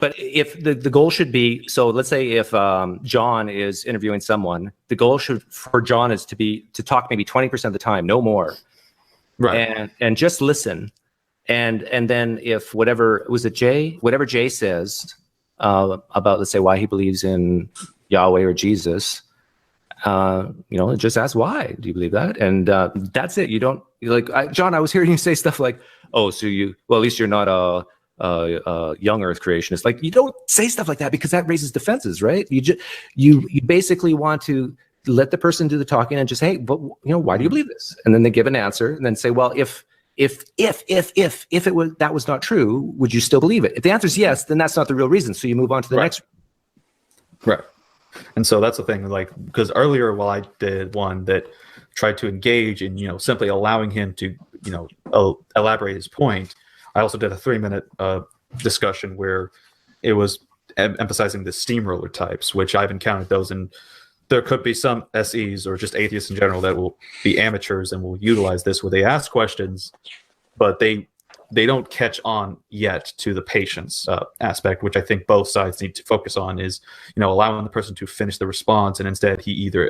But if the goal should be, so let's say if John is interviewing someone, the goal for John is to talk maybe 20% of the time, no more, Right? and just listen, and then if whatever Jay says about, let's say, why he believes in Yahweh or Jesus, just ask why do you believe that, and that's it. You don't John. I was hearing you say stuff like, "Oh, so at least you're not a young Earth creationist." Like, you don't say stuff like that because that raises defenses, right? You basically want to let the person do the talking and just, hey, but why do you believe this? And then they give an answer, and then say, well, if that was not true, would you still believe it? If the answer is yes, then that's not the real reason. So you move on to the next. Right. And so that's the thing, because earlier, while I did one that tried to engage in, simply allowing him to, elaborate his point, I also did a 3-minute discussion where it was emphasizing the steamroller types, which I've encountered those, and there could be some SEs or just atheists in general that will be amateurs and will utilize this, where they ask questions, but they don't catch on yet to the patience aspect, which I think both sides need to focus on, is, allowing the person to finish the response, and instead he either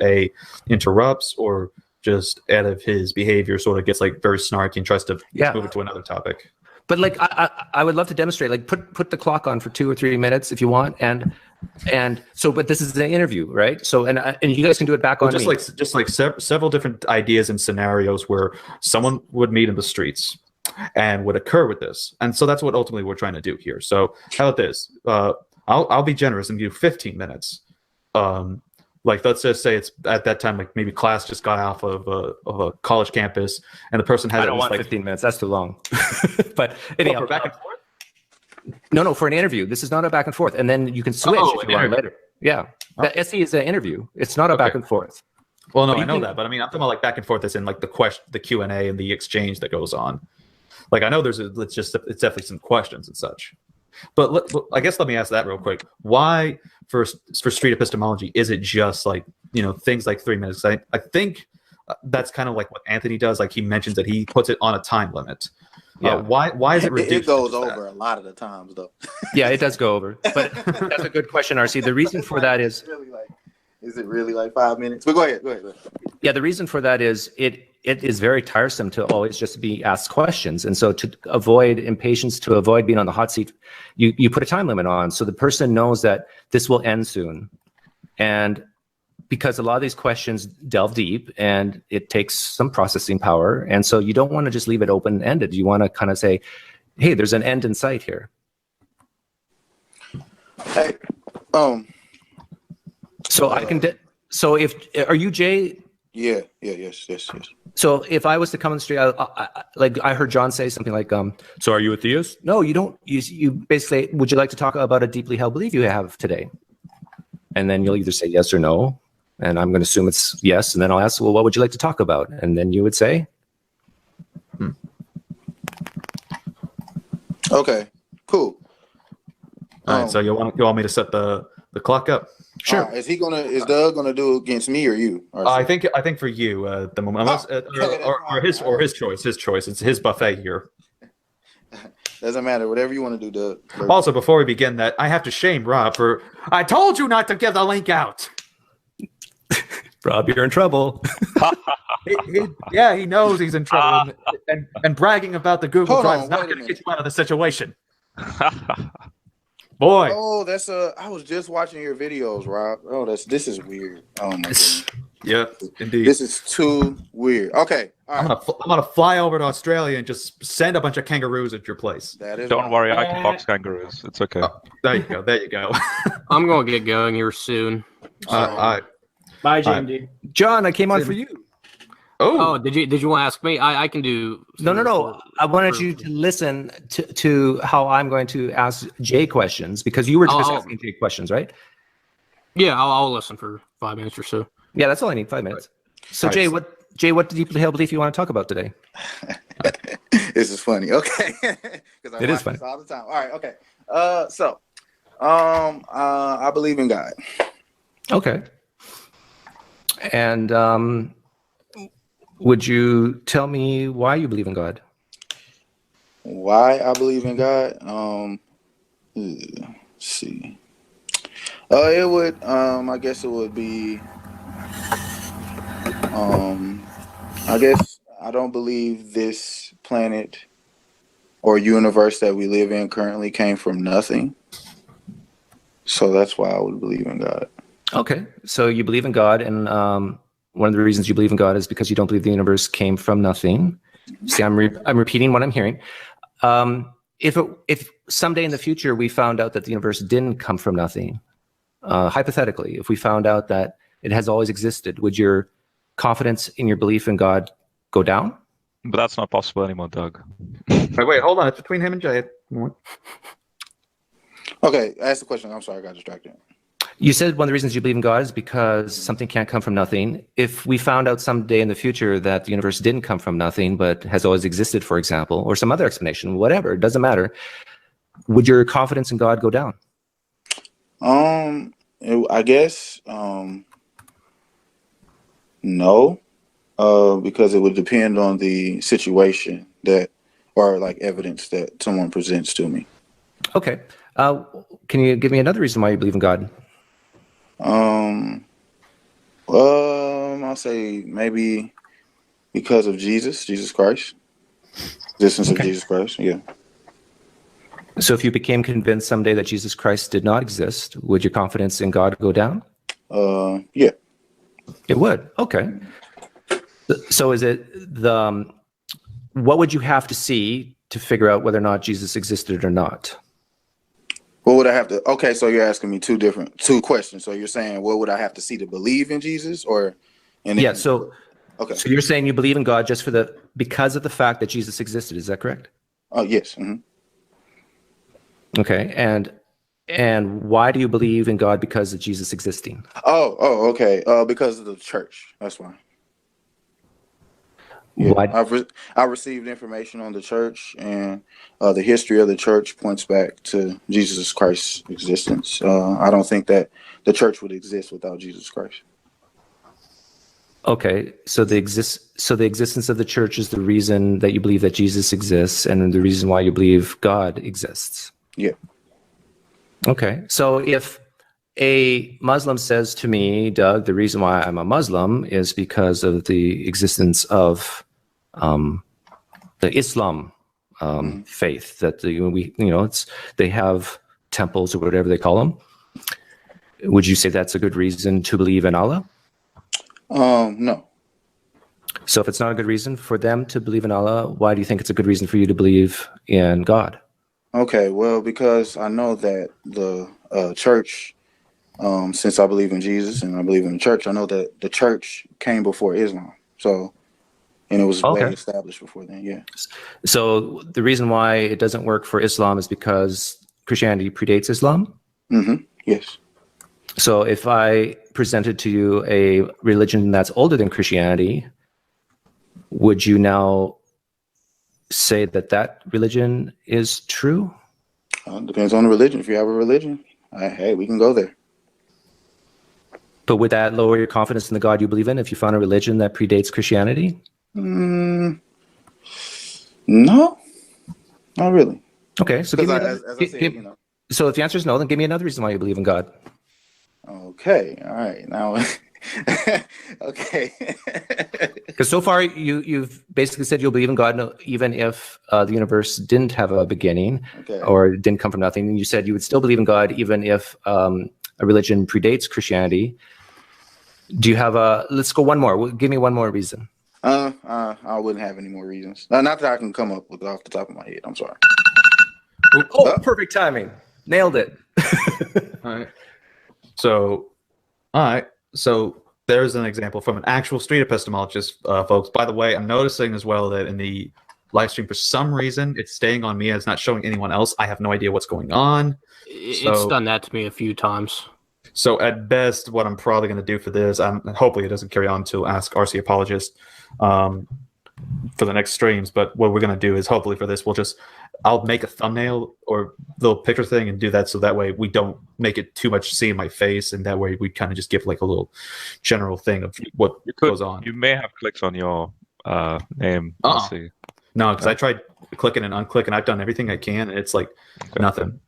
interrupts or just out of his behavior sort of gets very snarky and tries to move it to another topic. But I would love to demonstrate, put the clock on for 2 or 3 minutes if you want, and so, but this is an interview, right? So, and you guys can do it back on me. Several different ideas and scenarios where someone would meet in the streets and would occur with this, and so that's what ultimately we're trying to do here. So, how about this? I'll be generous and give 15 minutes. Let's just say it's at that time, maybe class just got off of a college campus, and the person has. I don't want 15 minutes. That's too long. But anyhow, back and forth. No, for an interview. This is not a back and forth, and then you can switch if you want later. Yeah, the SE is an interview. It's not a back and forth. Well, no, I know that, but I mean, I'm talking about back and forth as in the Q&A and the exchange that goes on. I know it's definitely some questions and such. But I guess let me ask that real quick. Why for street epistemology is it just things like 3 minutes? I think that's kind of what Anthony does. He mentions that he puts it on a time limit. Yeah. Why is it reduced? It goes over a lot of the times, though. Yeah, it does go over. But that's a good question, RC. The reason for that is, is it really 5 minutes? But go ahead. Yeah, the reason for that is it is very tiresome to always just be asked questions. And so to avoid impatience, to avoid being on the hot seat, you put a time limit on, so the person knows that this will end soon. And because a lot of these questions delve deep and it takes some processing power. And so you don't want to just leave it open-ended. You want to kind of say, hey, there's an end in sight here. Hey, so I can, are you Jay? Yeah, yes. So if I was to come on the street, I heard John say something like, so are you a theist? No, you don't. You basically, would you like to talk about a deeply held belief you have today? And then you'll either say yes or no. And I'm going to assume it's yes. And then I'll ask, well, what would you like to talk about? And then you would say, Okay, cool. All right. So you want me to set the clock up? Sure. Is Doug gonna do it against me or you? I think for you at the moment, unless, or his choice. His choice. It's his buffet here. Doesn't matter. Whatever you want to do, Doug. Also, before we begin that, I have to shame Rob for I told you not to give the link out. Rob, you're in trouble. He knows he's in trouble, and bragging about the Google Drive is not going to get you out of the situation. Boy. Oh, I was just watching your videos, Rob. Oh, this is weird. Oh my goodness. Yeah, indeed. This is too weird. Okay, all right. I'm gonna fly over to Australia and just send a bunch of kangaroos at your place. Don't worry, I can box kangaroos. It's okay. Oh, there you go. I'm gonna get going here soon. Bye, JMD. John, I came on for you. Oh, did you want to ask me? I can do. No. I wanted you to listen to how I'm going to ask Jay questions, because you were just asking Jay questions, right? Yeah, I'll listen for 5 minutes or so. Yeah, that's all I need. 5 minutes. So right. Jay, what deeply held belief you want to talk about today? This is funny. Okay, because it is funny all the time. All right. Okay. I believe in God. Okay. And would you tell me why you believe in God? It would. I guess it would be. I guess I don't believe this planet or universe that we live in currently came from nothing. So that's why I would believe in God. Okay, so you believe in God, and one of the reasons you believe in God is because you don't believe the universe came from nothing. See, I'm repeating what I'm hearing. If someday in the future we found out that the universe didn't come from nothing, hypothetically, if we found out that it has always existed, would your confidence in your belief in God go down? But that's not possible anymore, Doug. Wait, hold on. It's between him and Jay. Okay, ask the question. I'm sorry, I got distracted. You said one of the reasons you believe in God is because something can't come from nothing. If we found out someday in the future that the universe didn't come from nothing, but has always existed, for example, or some other explanation, whatever, it doesn't matter, would your confidence in God go down? I guess no, because it would depend on the situation that, or like evidence that someone presents to me. Okay. Can you give me another reason why you believe in God? I'll say maybe because of Jesus Christ, existence of Jesus Christ. Yeah. So if you became convinced someday that Jesus Christ did not exist, would your confidence in God go down? Yeah. It would. Okay. So is it what would you have to see to figure out whether or not Jesus existed or not? What would I have to? Okay, so you're asking me two questions. So you're saying, what would I have to see to believe in Jesus, or? Yeah. So. Okay. So you're saying you believe in God just because of the fact that Jesus existed. Is that correct? Oh, yes. Mm-hmm. Okay. And why do you believe in God because of Jesus existing? Okay. Because of the church. That's why. Yeah, Why? I received information on the church, and the history of the church points back to Jesus Christ's existence. I don't think that the church would exist without Jesus Christ. Okay, so the existence of the church is the reason that you believe that Jesus exists, and the reason why you believe God exists. Yeah. Okay, so if a Muslim says to me, Doug, the reason why I'm a Muslim is because of the existence of the Islam faith, that they have temples or whatever they call them. Would you say that's a good reason to believe in Allah? No. So if it's not a good reason for them to believe in Allah, why do you think it's a good reason for you to believe in God? Okay, well, because I know that the church, since I believe in Jesus and I believe in the church, I know that the church came before Islam. So, and it was well established before then, yeah. So the reason why it doesn't work for Islam is because Christianity predates Islam? Mm-hmm. Yes. So if I presented to you a religion that's older than Christianity, would you now say that religion is true? Depends on the religion. If you have a religion, hey, we can go there. But would that lower your confidence in the God you believe in if you found a religion that predates Christianity? No, not really. Okay, so so if the answer is no, then give me another reason why you believe in God. Okay, all right, now, okay. Because so far you've basically said you'll believe in God even if the universe didn't have a beginning or didn't come from nothing. And you said you would still believe in God even if a religion predates Christianity. Do you have let's go one more. Give me one more reason. I wouldn't have any more reasons. Not that I can come up with off the top of my head. I'm sorry. Perfect timing. Nailed it. All right. So there's an example from an actual street epistemologist, folks. By the way, I'm noticing as well that in the live stream, for some reason, it's staying on me. It's not showing anyone else. I have no idea what's going on. It's done that to me a few times. So at best, what I'm probably going to do for this, hopefully it doesn't carry on to Ask RC Apologist for the next streams. But what we're going to do is hopefully for this, I'll make a thumbnail or little picture thing and do that, so that way we don't make it too much see in my face, and that way we kind of just give like a little general thing of what goes on. You may have clicked on your name. Let's see. No, because I tried clicking and unclicking. I've done everything I can, and it's like nothing.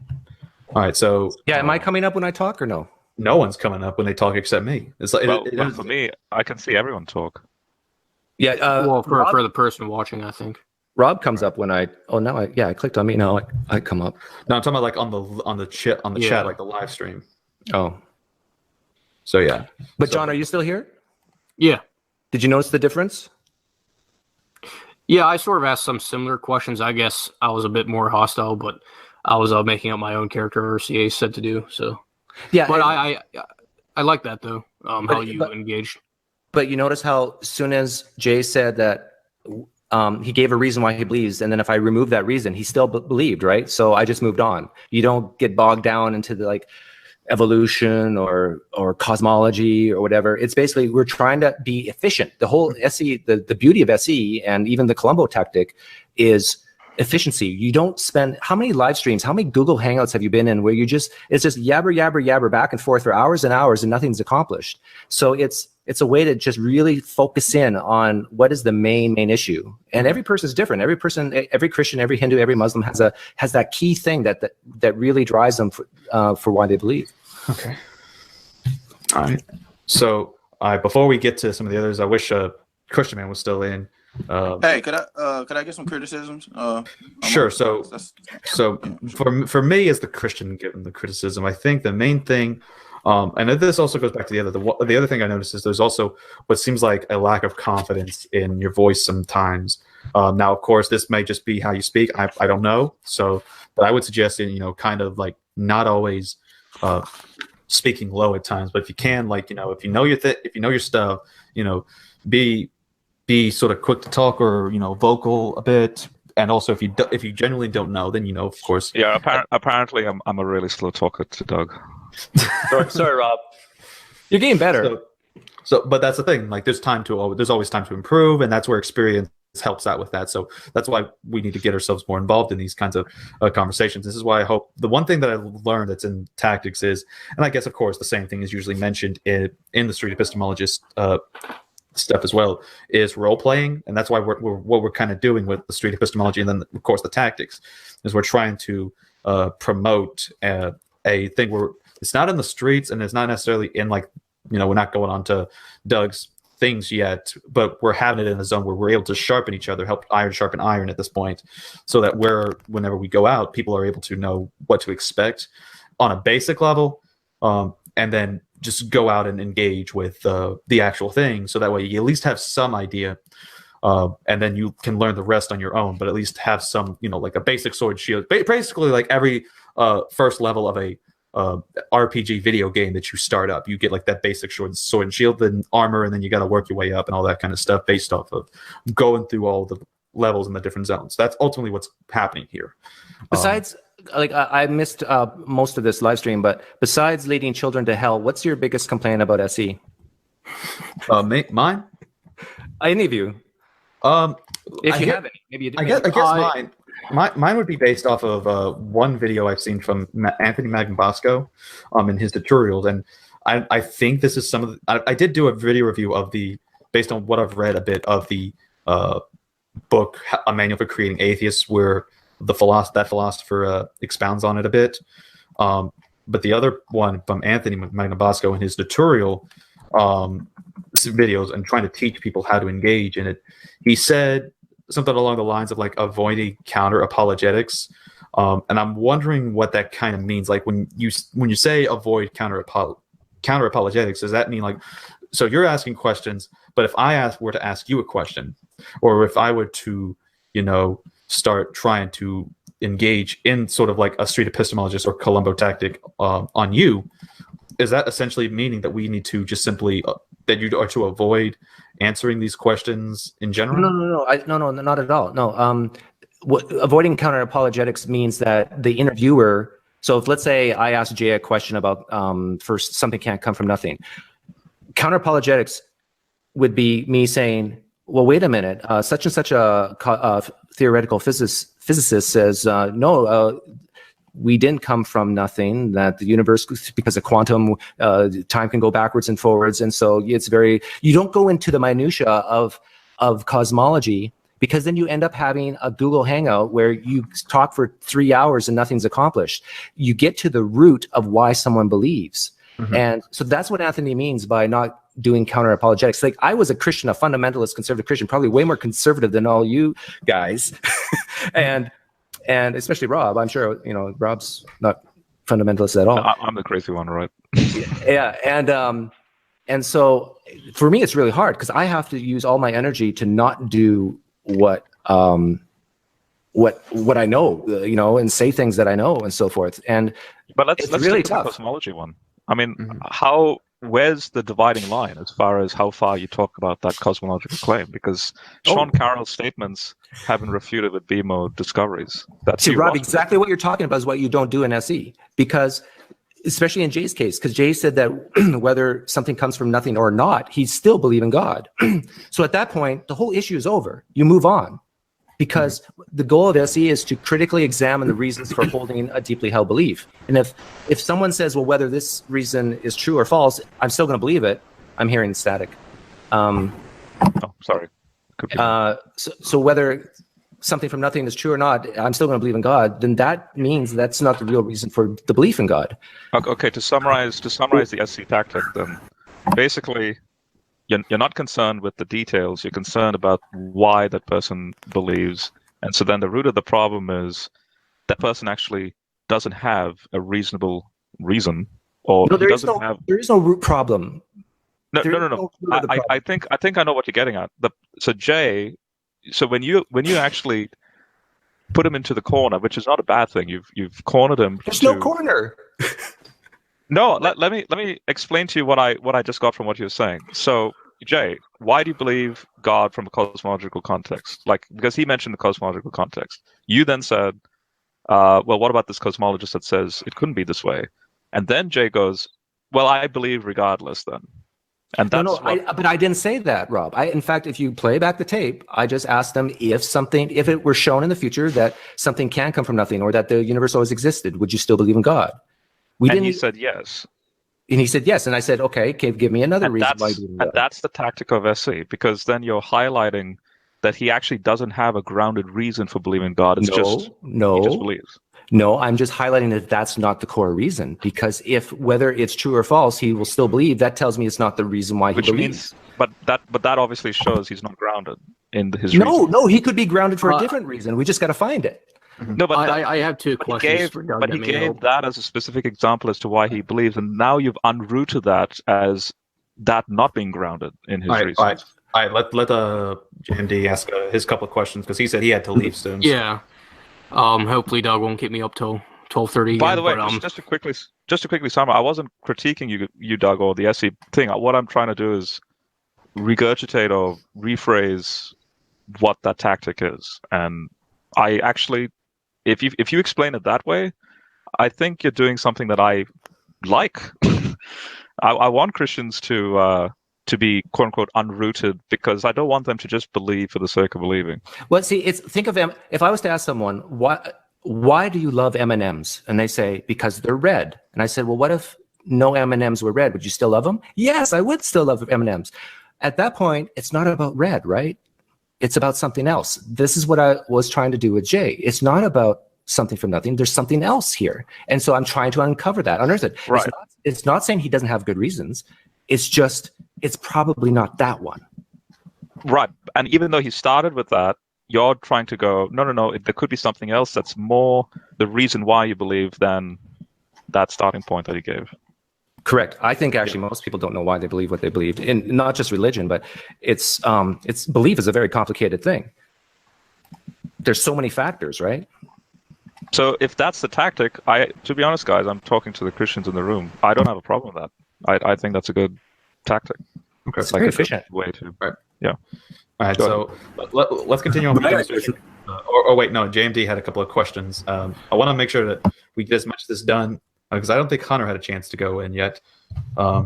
All right, so am I coming up when I talk or no? no one's coming up when they talk except me. It's like Well, for me, I can see everyone talk. Yeah. well, Rob, for the person watching, I think. Rob comes up when I clicked on me. Now I come up. No, I'm talking about like on the chat Yeah. like the live stream. Oh, So yeah. but So- John, are you still here? Yeah. Did you notice the difference? Yeah, I sort of asked some similar questions. I guess I was a bit more hostile, but I was making up my own character, or CA said to do. So, Yeah. but and- I like that though. How you engaged. But you notice how soon as Jay said that he gave a reason why he believes, and then if I remove that reason, he still believed, right? So I just moved on. You don't get bogged down into the like evolution or cosmology or whatever. It's basically we're trying to be efficient. The whole SE, the beauty of SE and even the Columbo tactic is efficiency. You don't spend how many live streams, how many Google Hangouts have you been in where it's just yabber back and forth for hours and hours and nothing's accomplished. So it's a way to just really focus in on what is the main issue. And every person is different. Every person, every Christian, every Hindu, every Muslim has that key thing that really drives them for why they believe. Okay. All right. So before we get to some of the others, I wish Christian Man was still in. Hey, could I get some criticisms? Sure. So for me as the Christian, given the criticism, I think the main thing, and this also goes back to the other thing I noticed is there's also what seems like a lack of confidence in your voice sometimes. Now, of course, this may just be how you speak. I don't know. So, but I would suggest kind of like not always speaking low at times, but if you can, like if you know your stuff, be sort of quick to talk or vocal a bit, and also if you genuinely don't know, then of course. Yeah, apparently I'm a really slow talker to Doug. Sorry, Rob. You're getting better. So, but that's the thing. Like, there's always time to improve, and that's where experience helps out with that. So that's why we need to get ourselves more involved in these kinds of conversations. This is why I hope the one thing that I learned that's in tactics is, and I guess of course the same thing is usually mentioned in the street epistemologist stuff as well, is role playing, and that's why what we're kind of doing with the street epistemology, and then of course the tactics is we're trying to promote a thing where it's not in the streets and it's not necessarily in like we're not going on to Doug's things yet, but we're having it in a zone where we're able to sharpen each other, help iron sharpen iron at this point, so that whenever we go out, people are able to know what to expect on a basic level, and then just go out and engage with the actual thing, so that way you at least have some idea, and then you can learn the rest on your own, but at least have some, like a basic sword shield, basically like every first level of a RPG video game that you start up, you get like that basic sword and shield, then armor, and then you got to work your way up and all that kind of stuff based off of going through all the levels in the different zones. That's ultimately what's happening here. Besides, I missed most of this live stream, but besides leading children to hell, what's your biggest complaint about SE? Mine? Any of you? If you have any, maybe you do. I guess mine would be based off of one video I've seen from Anthony Magnabosco in his tutorials, and I think this is some of the, I did do a video review of based on what I've read a bit of the book, A Manual for Creating Atheists, where that philosopher expounds on it a bit. But the other one from Anthony Magnabosco in his tutorial videos and trying to teach people how to engage in it, he said something along the lines of like avoiding counter apologetics, and I'm wondering what that kind of means. Like when you say avoid counter apologetics, does that mean like, so you're asking questions, but if I were to ask you a question, or if I were to start trying to engage in sort of like a street epistemologist or Columbo tactic on you, is that essentially meaning that we need to just simply that you are to avoid answering these questions in general? No, not at all. No, avoiding counter apologetics means that the interviewer. So if, let's say, I asked Jay a question about first something can't come from nothing. Counter apologetics would be me saying, well, wait a minute, such and such a theoretical physicist says, no, we didn't come from nothing, that the universe, because of quantum, time can go backwards and forwards. And so you don't go into the minutia of cosmology, because then you end up having a Google Hangout where you talk for 3 hours and nothing's accomplished. You get to the root of why someone believes. And so that's what Anthony means by not doing counter apologetics. Like, I was a Christian, a fundamentalist conservative Christian, probably way more conservative than all you guys. and especially Rob. I'm sure, Rob's not fundamentalist at all. I'm the crazy one, right? Yeah. And so for me, it's really hard because I have to use all my energy to not do what I know, and say things that I know and so forth. But let's really take the tough. cosmology one. I mean, where's the dividing line as far as how far you talk about that cosmological claim? Because Sean Carroll's statements have been refuted with BMO discoveries. That's See, Rob, exactly what you're talking about is what you don't do in SE, because especially in Jay's case, because Jay said that whether something comes from nothing or not, he still believes in God. So at that point, the whole issue is over. You move on. Because the goal of SE is to critically examine the reasons for holding a deeply held belief. And if someone says, well, whether this reason is true or false, I'm still going to believe it, I'm hearing static. Sorry. So whether something from nothing is true or not, I'm still going to believe in God, then that means that's not the real reason for the belief in God. Okay, to summarize the SC tactic, then basically you're not concerned with the details. You're concerned about why that person believes, and so then the root of the problem is that person actually doesn't have a reasonable reason, or no, there is no root problem. No. I think I know what you're getting at. So Jay, when you actually put him into the corner, which is not a bad thing, you've cornered him. There's no corner. No, let me explain to you what I just got from what you were saying. So, Jay, why do you believe God from a cosmological context? Because he mentioned the cosmological context. You then said, well, what about this cosmologist that says it couldn't be this way? And then Jay goes, well, I believe regardless then. And that's but I didn't say that, Rob. In fact, if you play back the tape, I just asked them if it were shown in the future that something can come from nothing or that the universe always existed, would you still believe in God? And he said yes. And he said yes. And I said, okay, give me another reason why you believe in God. And that's the tactic of SC, because then you're highlighting that he actually doesn't have a grounded reason for believing in God. He just believes. No, I'm just highlighting that that's not the core reason, because whether it's true or false, he will still believe. That tells me it's not the reason why he believes. But that obviously shows he's not grounded in his reason. No, he could be grounded for a different reason. We just got to find it. No, but I have two questions. But he gave that as a specific example as to why he believes, and now you've unrooted that as that not being grounded in his reasons. All right, let JMD ask his couple of questions, because he said he had to leave soon. Yeah. Hopefully Doug won't keep me up till 12:30. By the way, just to quickly summarize, I wasn't critiquing you, Doug, or the SE thing. What I'm trying to do is regurgitate or rephrase what that tactic is. And I actually, if you explain it that way, I think you're doing something that I like. I want Christians to be quote unquote unrooted, because I don't want them to just believe for the sake of believing. Well, see, think of them. If I was to ask someone, why do you love M&Ms? And they say, because they're red. And I said, well, what if no M&Ms were red? Would you still love them? Yes, I would still love M&Ms. At that point, it's not about red, right? It's about something else. This is what I was trying to do with Jay. It's not about something from nothing. There's something else here. And so I'm trying to uncover that, unearth it. Right. It's not saying he doesn't have good reasons. It's just, it's probably not that one. Right. And even though he started with that, you're trying to go, no, there could be something else that's more the reason why you believe than that starting point that he gave. Correct. I think actually most people don't know why they believe what they believed, in not just religion, but it's belief is a very complicated thing. There's so many factors, right? So if that's the tactic, to be honest, guys, I'm talking to the Christians in the room. I don't have a problem with that. I think that's a good tactic. Okay, it's very efficient way to. Right. Yeah. All right. So let's continue on with the demonstration. Or wait, no. JMD had a couple of questions. I want to make sure that we get as much of this done, because I don't think Hunter had a chance to go in yet. I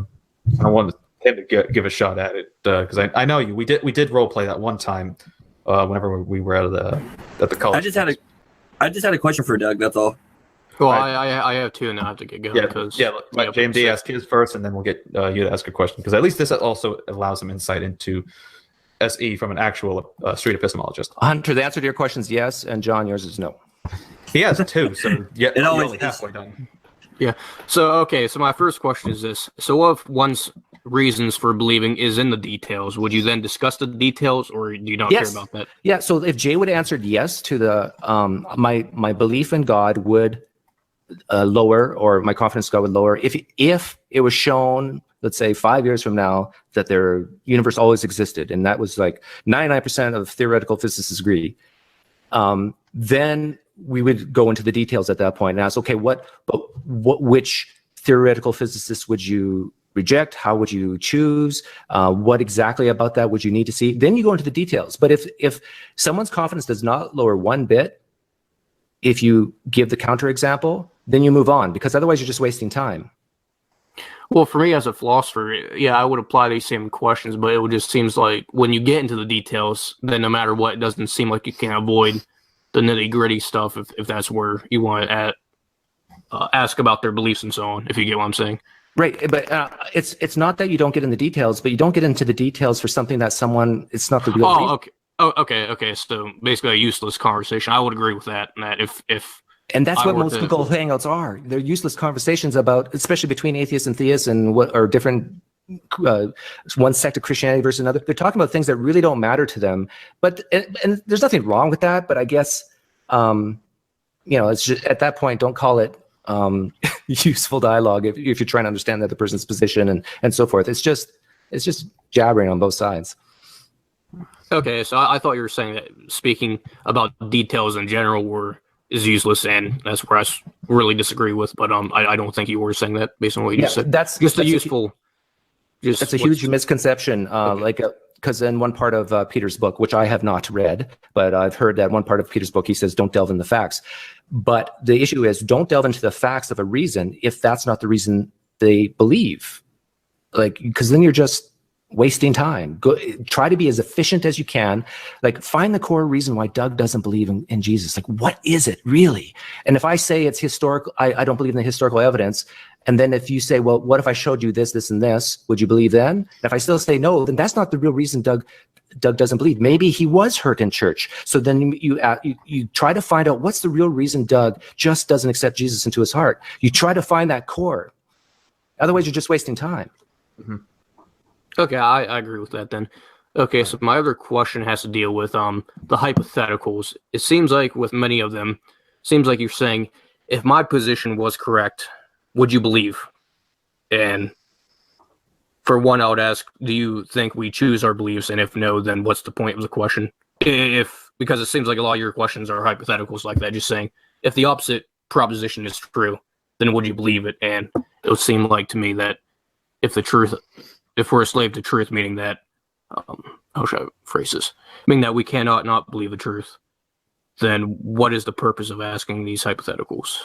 wanted him to give a shot at it, because I know you. We did role play that one time whenever we were at the college. I just had a question for Doug. That's all. Well, I have two, and I have to get going. Let JMD ask his first, and then we'll get you to ask a question, because at least this also allows some insight into SE from an actual street epistemologist. Hunter, the answer to your question is yes, and John, yours is no. He has two, so yeah, it always halfway done. Yeah. So my first question is this. So what if one's reasons for believing is in the details? Would you then discuss the details, or do you not care about that? Yeah. So if Jay would have answered yes to the my belief in God would lower, or my confidence in God would lower if it was shown, let's say 5 years from now, that their universe always existed, and that was like 99% of theoretical physicists agree. Then we would go into the details at that point and ask, okay, which theoretical physicists would you reject? How would you choose? What exactly about that would you need to see? Then you go into the details. But if someone's confidence does not lower one bit, if you give the counterexample, then you move on, because otherwise you're just wasting time. Well, for me as a philosopher, yeah, I would apply these same questions, but it would just seems like when you get into the details, then no matter what, it doesn't seem like you can avoid the nitty gritty stuff if that's where you want to ask about their beliefs and so on, if you get what I'm saying. Right, but it's not that you don't get in the details, but you don't get into the details for something that it's not the real reason. Okay. Oh, okay. So basically a useless conversation. I would agree with that. That if and that's what most Google Hangouts are. They're useless conversations about, especially between atheists and theists, and what are different, one sect of Christianity versus another. They're talking about things that really don't matter to them. But and there's nothing wrong with that. But I guess it's just, at that point, don't call it useful dialogue if you're trying to understand the other person's position and so forth. It's just jabbering on both sides. Okay, so I thought you were saying that speaking about details in general is useless, and that's where I really disagree with. But I don't think you were saying that based on what you just said. That's a huge misconception. Because in one part of Peter's book, which I have not read, but I've heard that one part of Peter's book, he says, don't delve in the facts. But the issue is, don't delve into the facts of a reason if that's not the reason they believe. Because then you're just wasting time. Try to be as efficient as you can. Find the core reason why Doug doesn't believe in Jesus. What is it really? And if I say it's historical, I don't believe in the historical evidence. And then if you say, well, what if I showed you this, this, and this? Would you believe then? And if I still say no, then that's not the real reason Doug doesn't believe. Maybe he was hurt in church. So then you try to find out what's the real reason Doug just doesn't accept Jesus into his heart. You try to find that core. Otherwise, you're just wasting time. Mm-hmm. Okay, I agree with that then. Okay, so my other question has to deal with the hypotheticals. It seems like with many of them, seems like you're saying, if my position was correct, would you believe? And for one, I would ask, do you think we choose our beliefs? And if no, then what's the point of the question? Because it seems like a lot of your questions are hypotheticals like that, just saying, if the opposite proposition is true, then would you believe it? And it would seem like to me that if we're a slave to truth, meaning that, how should I phrase this? Meaning that we cannot not believe the truth, then what is the purpose of asking these hypotheticals?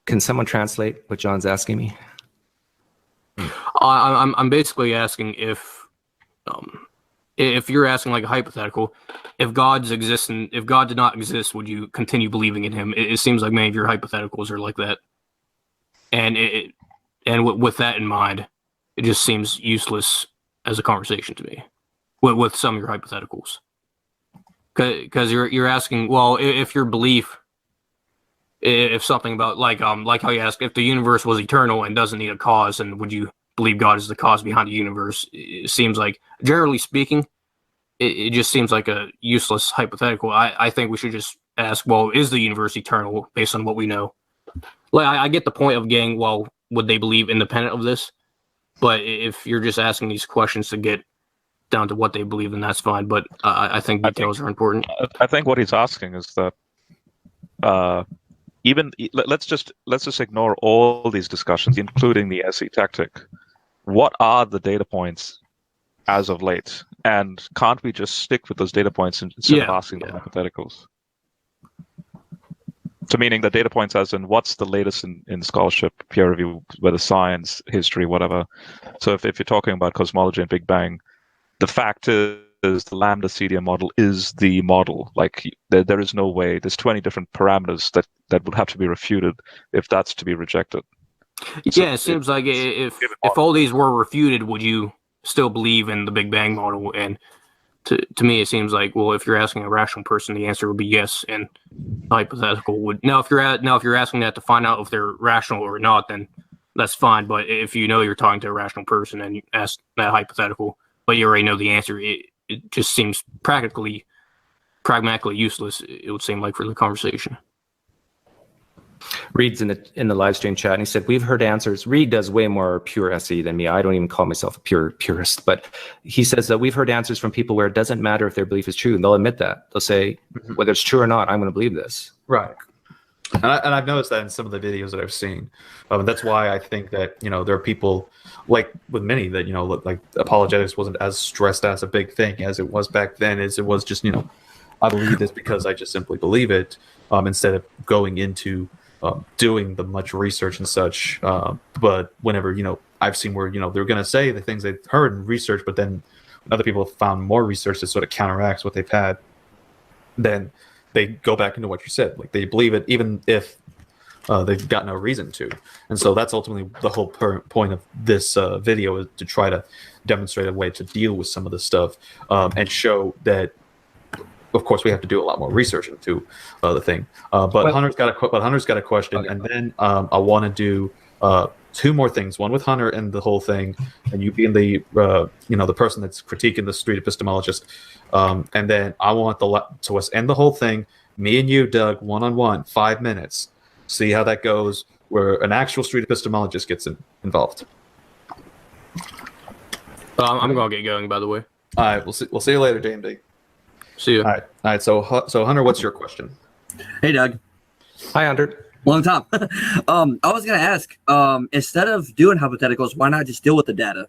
Can someone translate what John's asking me? I'm basically asking if you're asking like a hypothetical, if God did not exist, would you continue believing in him? It seems like many of your hypotheticals are like that. And with that in mind, it just seems useless as a conversation to me with some of your hypotheticals. Because you're asking, well, if your belief, if something about like how you ask if the universe was eternal and doesn't need a cause, and would you believe God is the cause behind the universe? It seems like, generally speaking, it just seems like a useless hypothetical. I think we should just ask, well, is the universe eternal based on what we know? I get the point of getting, well, would they believe independent of this? But if you're just asking these questions to get down to what they believe, then that's fine. But I think details are important. I think what he's asking is that let's just ignore all these discussions, including the SE tactic. What are the data points as of late? And can't we just stick with those data points instead of asking the hypotheticals? So meaning the data points as in what's the latest in scholarship, peer review, whether science, history, whatever. So if you're talking about cosmology and Big Bang, the fact is the lambda CDM model is the model. There is no way. There's 20 different parameters that would have to be refuted if that's to be rejected. Yeah, it seems like if all these were refuted, would you still believe in the Big Bang model? And To me, it seems like, well, if you're asking a rational person, the answer would be yes, and hypothetical would. Now, if you're asking that to find out if they're rational or not, then that's fine. But if you know you're talking to a rational person and you ask that hypothetical, but you already know the answer, it just seems pragmatically useless. It would seem like, for the conversation. Reed's in the live stream chat, and he said, we've heard answers. Reed does way more pure SE than me. I don't even call myself a purist, but he says that we've heard answers from people where it doesn't matter if their belief is true, and they'll admit that. They'll say, whether it's true or not, I'm going to believe this. Right. And I've noticed that in some of the videos that I've seen. That's why I think that, there are people like with many that, like apologetics wasn't as stressed as a big thing as it was back then, as it was just, I believe this because I just simply believe it, instead of going into doing the much research and such. But whenever, I've seen where, they're going to say the things they've heard in research, but then other people have found more research that sort of counteracts what they've had, then they go back into what you said. Like, they believe it even if they've got no reason to. And so that's ultimately the whole point of this video, is to try to demonstrate a way to deal with some of this stuff, and show that, of course, we have to do a lot more research into the thing. But Hunter's got a question, okay. And then I want to do two more things. One with Hunter and the whole thing, and you being the the person that's critiquing the street epistemologist. And then I want to us end the whole thing. Me and you, Doug, 1-on-1, 5 minutes. See how that goes, where an actual street epistemologist gets involved. I'm gonna get going, by the way. All right, we'll see you later, JMD. See you. All right. So Hunter, what's your question? Hey, Doug. Hi, Hunter. Long time. I was gonna ask, instead of doing hypotheticals, why not just deal with the data?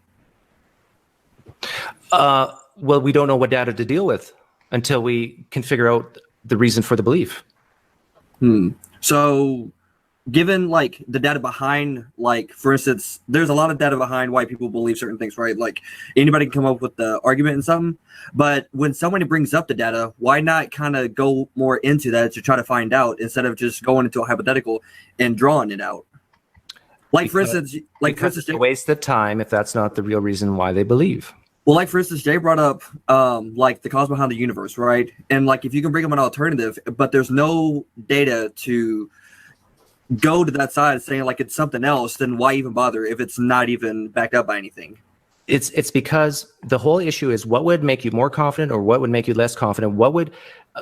Well, we don't know what data to deal with until we can figure out the reason for the belief. So, given like the data behind, like, for instance, there's a lot of data behind why people believe certain things, right? Like, anybody can come up with the argument and something, but when somebody brings up the data, why not kind of go more into that to try to find out, instead of just going into a hypothetical and drawing it out? Like, for instance, it's a waste of time if that's not the real reason why they believe. Well, like, for instance, Jay brought up like the cause behind the universe, right? And like, if you can bring up an alternative, but there's no data to go to that side saying like it's something else, then why even bother if it's not even backed up by anything? It's because the whole issue is what would make you more confident or what would make you less confident, what would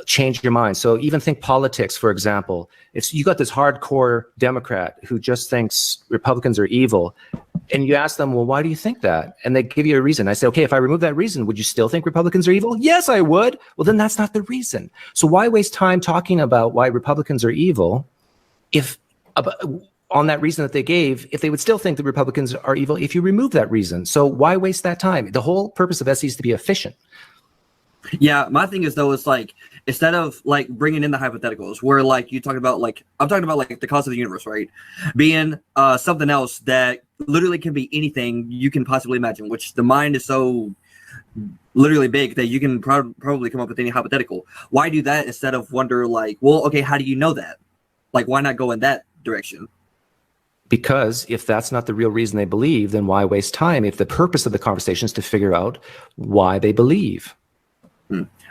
change your mind. So even think politics, for example. It's you got this hardcore Democrat who just thinks Republicans are evil, and you ask them, well, why do you think that? And they give you a reason. I say, okay, if I remove that reason, would you still think Republicans are evil? Yes, I would. Well, then that's not the reason. So why waste time talking about why Republicans are evil if on that reason that they gave, if they would still think that Republicans are evil if you remove that reason? So why waste that time? The whole purpose of SE is to be efficient. Yeah, my thing is, though, it's like, instead of like bringing in the hypotheticals where like you talking about, like, I'm talking about like the cause of the universe, right? Being something else that literally can be anything you can possibly imagine, which the mind is so literally big that you can probably come up with any hypothetical. Why do that instead of wonder like, well, okay, how do you know that? Like, why not go in that direction? Because if that's not the real reason they believe, then why waste time if the purpose of the conversation is to figure out why they believe?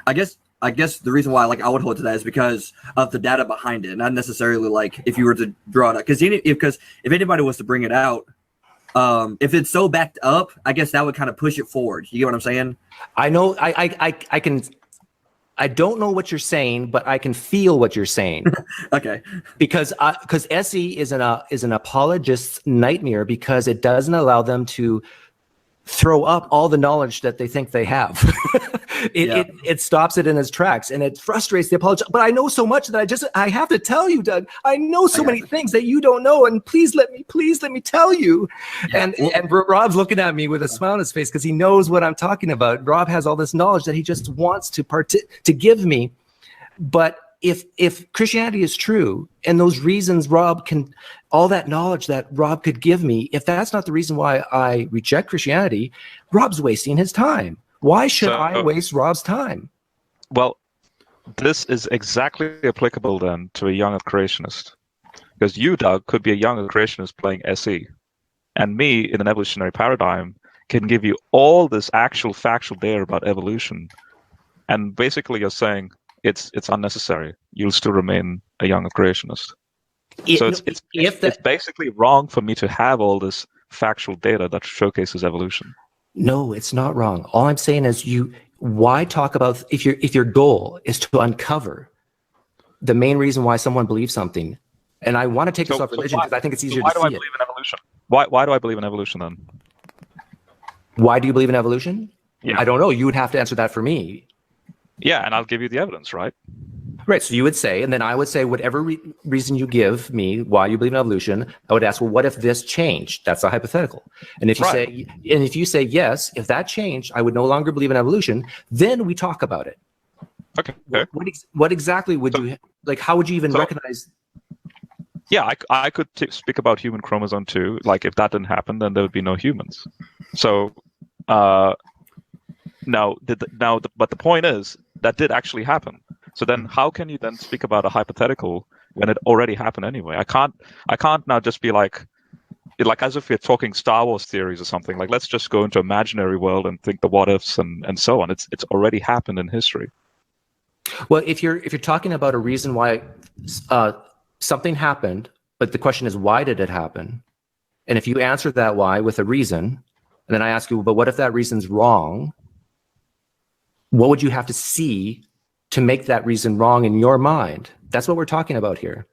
I guess the reason why like I would hold to that is because of the data behind it, not necessarily like if you were to draw it out. Because if anybody was to bring it out, if it's so backed up, I guess that would kind of push it forward. You get what I'm saying? I know. I can. I don't know what you're saying, but I can feel what you're saying. Okay. Because SE is an apologist's nightmare because it doesn't allow them to throw up all the knowledge that they think they have. It stops it in its tracks, and it frustrates the apologist. But I know so much that I have to tell you, Doug. I know so many things that you don't know, and please let me tell you. Yeah. And Rob's looking at me with a smile on his face because he knows what I'm talking about. Rob has all this knowledge that he just wants to give me. But if Christianity is true, and those reasons all that knowledge that Rob could give me, if that's not the reason why I reject Christianity, Rob's wasting his time. Why should I waste Rob's time? Well, this is exactly applicable then to a young creationist. Because you, Doug, could be a young creationist playing SE. And me, in an evolutionary paradigm, can give you all this actual factual data about evolution And basically, you're saying it's unnecessary. You'll still remain a young creationist. So it's basically wrong for me to have all this factual data that showcases evolution. No, it's not wrong. All I'm saying is why talk about if your goal is to uncover the main reason why someone believes something. And I want to take this off religion because I think it's easier to see it. Why do I believe in evolution? Why do I believe in evolution then? Why do you believe in evolution? Yeah. I don't know. You would have to answer that for me. Yeah, and I'll give you the evidence, right? Right. So you would say, and then I would say, whatever reason you give me why you believe in evolution, I would ask, well, what if this changed? That's a hypothetical. And if you say yes, if that changed, I would no longer believe in evolution. Then we talk about it. Okay. What exactly would you like? How would you even recognize? Yeah, I could speak about human chromosome 2. Like, if that didn't happen, then there would be no humans. So, but the point is that did actually happen. So then, how can you then speak about a hypothetical when it already happened anyway? I can't now just be like as if we're talking Star Wars theories or something. Like, let's just go into imaginary world and think the what ifs and so on. It's already happened in history. Well, if you're talking about a reason why something happened, but the question is why did it happen? And if you answer that why with a reason, and then I ask you, but what if that reason's wrong? What would you have to see to make that reason wrong in your mind? That's what we're talking about here.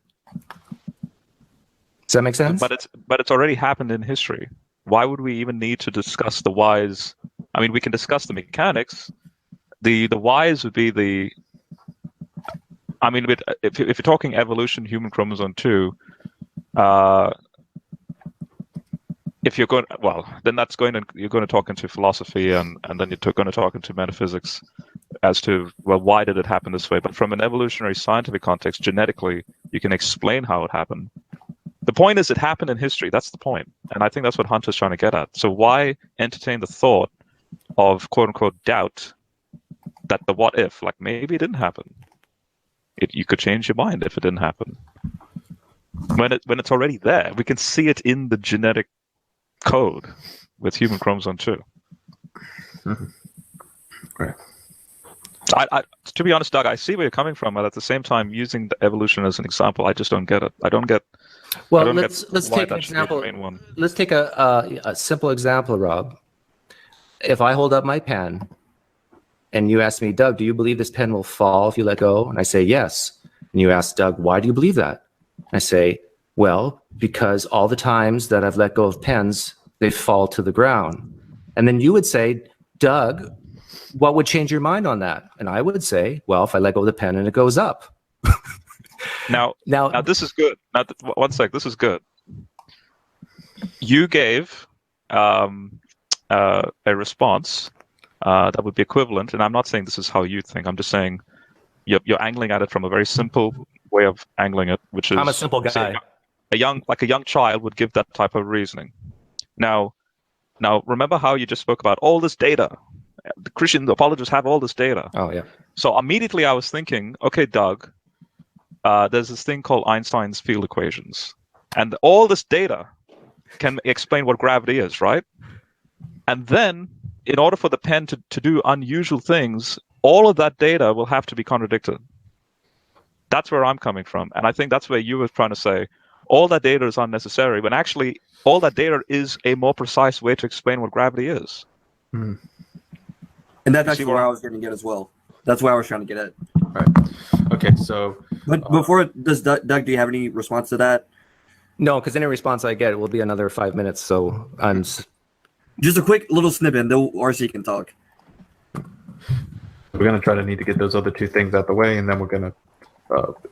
Does that make sense? But it's already happened in history. Why would we even need to discuss the whys? I mean, we can discuss the mechanics. The whys would be the. I mean, if you're talking evolution, human chromosome 2, if you're going, then you're going to talk into philosophy, and then you're going to talk into metaphysics as to, why did it happen this way? But from an evolutionary scientific context, genetically, you can explain how it happened. The point is, it happened in history. That's the point, and I think that's what Hunter's trying to get at. So why entertain the thought of quote unquote doubt that the what if, like maybe it didn't happen? You could change your mind if it didn't happen. When it's already there, we can see it in the genetic code with human chromosome 2. Mm-hmm. Right. To be honest, Doug, I see where you're coming from, but at the same time, using the evolution as an example, I just don't get it. I don't get. Well, let's take an example. Let's take a simple example, Rob. If I hold up my pen, and you ask me, Doug, do you believe this pen will fall if you let go? And I say, yes. And you ask, Doug, why do you believe that? And I say, well, because all the times that I've let go of pens, they fall to the ground. And then you would say, Doug, what would change your mind on that? And I would say, well, if I let go of the pen and it goes up. Now this is good. One sec, this is good. You gave a response that would be equivalent, and I'm not saying this is how you think. I'm just saying you're angling at it from a very simple way of angling it, which is I'm a simple guy. A young child would give that type of reasoning. Now, remember how you just spoke about all this data? The Christian apologists have all this data. Oh yeah. So immediately I was thinking, okay, Doug, there's this thing called Einstein's field equations, and all this data can explain what gravity is, right? And then, in order for the pen to do unusual things, all of that data will have to be contradicted. That's where I'm coming from. And I think that's where you were trying to say, all that data is unnecessary, when actually all that data is a more precise way to explain what gravity is. And that's actually where I was going to get as well. That's where I was trying to get at. Right. Okay, so... But before, Doug, do you have any response to that? No, because any response I get will be another 5 minutes, so I'm... Just a quick little snippet, and then RC can talk. We're going to try to need to get those other two things out the way, and then we're going to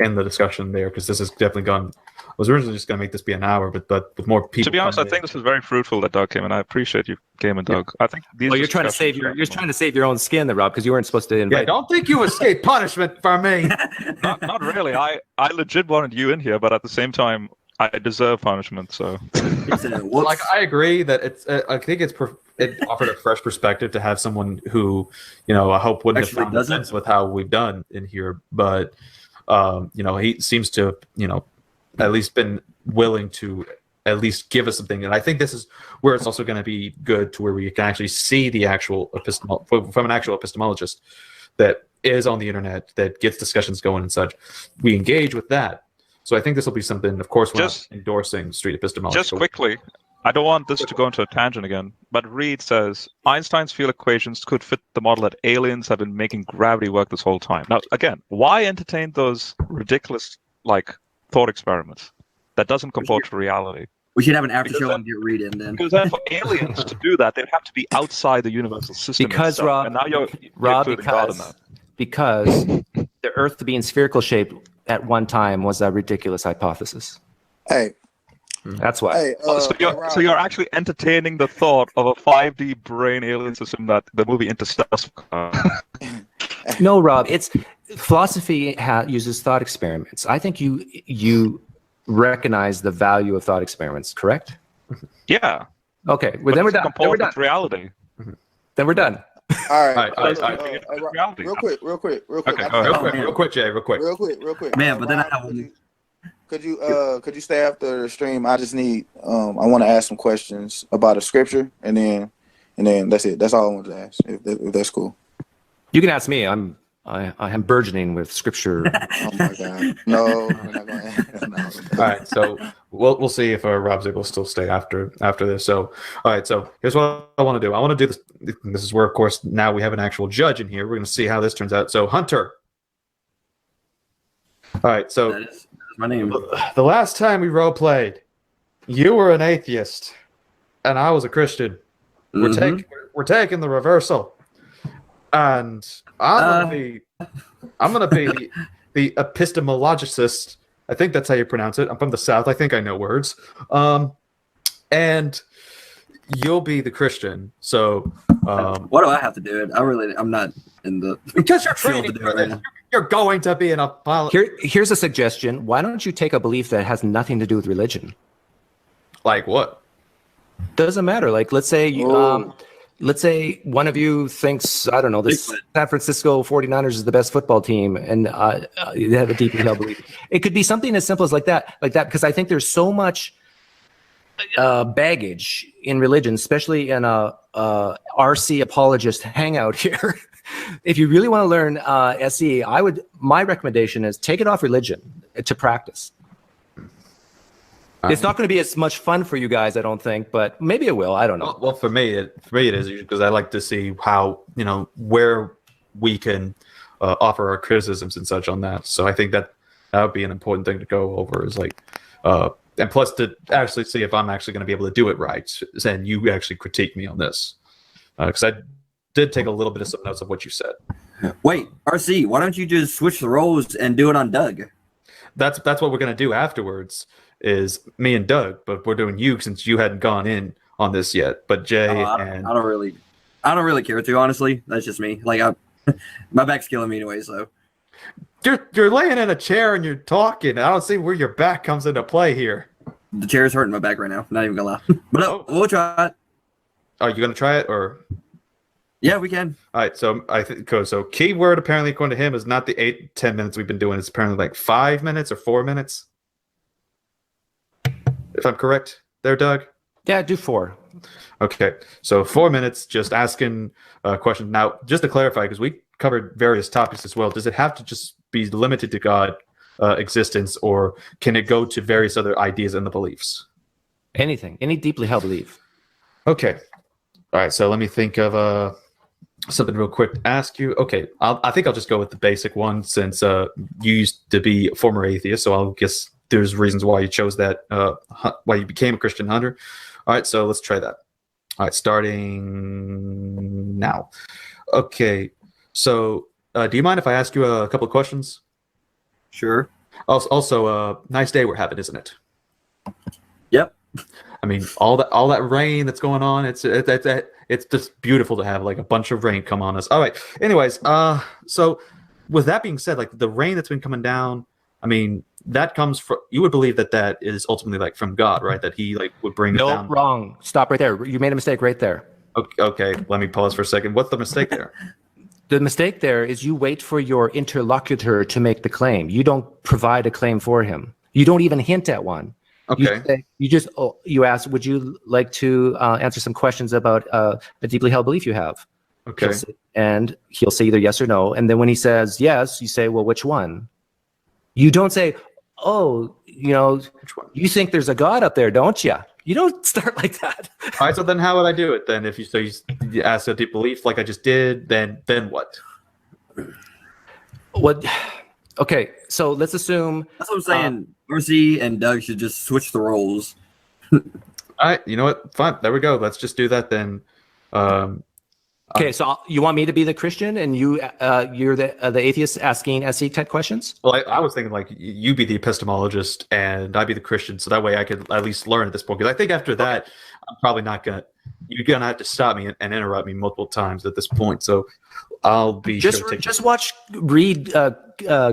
end the discussion there, because this has definitely gone... I was originally just going to make this be an hour, but with more people... To be honest, I think this was very fruitful that Doug came, and I appreciate you came and Doug. Yeah. I think these you're trying to save your own skin, there, Rob, because you weren't supposed to invite. Yeah, don't think you escaped punishment from me. Not really. I legit wanted you in here, but at the same time, I deserve punishment. So, like, I agree that it's. I think it offered a fresh perspective to have someone who, I hope wouldn't have found sense with how we've done in here, but he seems to, at least been willing to at least give us something. And I think this is where it's also going to be good to where we can actually see the actual from an actual epistemologist that is on the internet, that gets discussions going and such. We engage with that. So I think this will be something, of course, we're not endorsing street epistemology. Just quickly, I don't want this to go into a tangent again, but Reed says, Einstein's field equations could fit the model that aliens have been making gravity work this whole time. Now, again, why entertain those ridiculous, thought experiments? That doesn't comport to reality. We should have an after show and get Reed in then. Because then for aliens to do that, they'd have to be outside the universal system. Because, itself. And now you're including God in that. Because the Earth being spherical shaped at one time was a ridiculous hypothesis. Hey, that's why. hey, So you're actually entertaining the thought of a 5D brain alien system that the movie Interstellar. No, Rob. It's philosophy uses thought experiments. I think you recognize the value of thought experiments, correct? Yeah. Okay. Well, then we're done. Then we're done. Reality. Then we're done. all right. Reality. Real quick. Okay, Real quick, Jay. Real quick. Real quick. Man, but then I have Rob, one. Could you stay after the stream? I just need I want to ask some questions about a scripture, and then that's it. That's all I wanted to ask. If that's cool. You can ask me. I am burgeoning with scripture. Oh my God! No, we're not going to. All right, so we'll see if Rob's able to still stay after this. So, all right, so here's what I want to do. I want to do this. This is where, of course, now we have an actual judge in here. We're going to see how this turns out. So, Hunter. All right, so That is my name. the last time we role played, you were an atheist, and I was a Christian. We're taking the reversal, and I'm gonna be the epistemologist. I think that's how you pronounce it. I'm from the South. I think I know words. And you'll be the Christian. So What do I have to do it? I'm not in the because you're field training to do for it right this. now. You're going to be an apologist. Here's a suggestion. Why don't you take a belief that has nothing to do with religion? Like what? Doesn't matter. Like, let's say one of you thinks, I don't know, the San Francisco 49ers is the best football team, and you have a deeply held belief. It could be something as simple as like that, because I think there's so much baggage in religion, especially in a RC apologist hangout here. If you really want to learn SE, my recommendation is take it off religion to practice. It's not going to be as much fun for you guys, I don't think, but maybe it will. I don't know. Well, for me it is, because I like to see how, where we can offer our criticisms and such on that. So I think that would be an important thing to go over, is and plus to actually see if I'm actually going to be able to do it right. And you actually critique me on this, because I did take a little bit of some notes of what you said. Wait, RC, why don't you just switch the roles and do it on Doug? That's what we're going to do afterwards. Is me and Doug, but we're doing you since you hadn't gone in on this yet. But Jay I don't really care to, honestly. That's just me. My back's killing me anyway, so. You're laying in a chair and you're talking. I don't see where your back comes into play here. The chair's hurting my back right now. Not even gonna lie. But we'll try it. Are you gonna try it, or? Yeah, we can. All right, so I think so. Keyword apparently according to him is not the 8-10 minutes we've been doing. It's apparently 5 minutes or 4 minutes. If I'm correct there, Doug? Yeah, do 4. Okay, so 4 minutes just asking questions. Now, just to clarify, because we covered various topics as well, does it have to just be limited to God existence, or can it go to various other ideas and the beliefs? Anything, any deeply held belief. Okay. All right, so let me think of something real quick to ask you. Okay, I think I'll just go with the basic one, since you used to be a former atheist, so I'll guess there's reasons why you chose that, why you became a Christian, Hunter. All right, so let's try that. All right, starting now. Okay, so do you mind if I ask you a couple of questions? Sure. Also, nice day we're having, isn't it? Yep. I mean, all that rain that's going on, it's just beautiful to have a bunch of rain come on us. All right. Anyways, so with that being said, the rain that's been coming down, I mean, that comes from, you would believe that is ultimately from God, right? That he would bring it down. No, wrong. Stop right there. You made a mistake right there. Okay, let me pause for a second. What's the mistake there? The mistake there is you wait for your interlocutor to make the claim. You don't provide a claim for him. You don't even hint at one. Okay. You ask, would you like to answer some questions about a deeply held belief you have? Okay. And he'll say either yes or no. And then when he says yes, you say, well, which one? You don't say, oh, Which one? you think there's a God up there, don't you? You don't start like that. All right. So then, how would I do it then? If you ask a deep belief like I just did, then what? What? Okay. So let's assume. That's what I'm saying. RC and Doug should just switch the roles. All right. You know what? Fine. There we go. Let's just do that then. Okay, so you want me to be the Christian and you're the atheist asking SE type questions? Well, I was thinking like you be the epistemologist and I be the Christian, so that way I could at least learn at this point. Because I think after that, I'm probably not gonna. You're gonna have to stop me and interrupt me multiple times at this point. So I'll be just read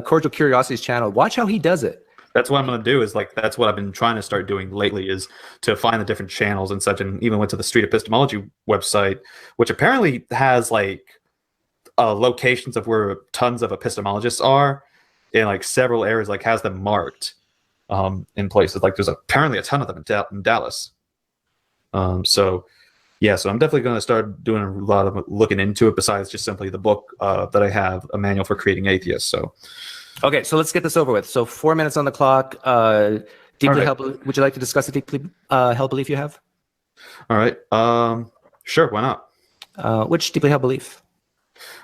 Cordial Curiosity's channel. Watch how he does it. That's what I'm going to do. Is like that's what I've been trying to start doing lately. Is to find the different channels and such. And even went to the Street Epistemology website, which apparently has like locations of where tons of epistemologists are in like several areas. Like has them marked in places. Like there's apparently a ton of them in Dallas. So yeah, so I'm definitely going to start doing a lot of looking into it. Besides just simply the book that I have, A Manual for Creating Atheists. So. Okay, so let's get this over with. So 4 minutes on the clock. Deeply held. Would you like to discuss the deeply held belief you have? All right. Sure. Why not? Which deeply held belief?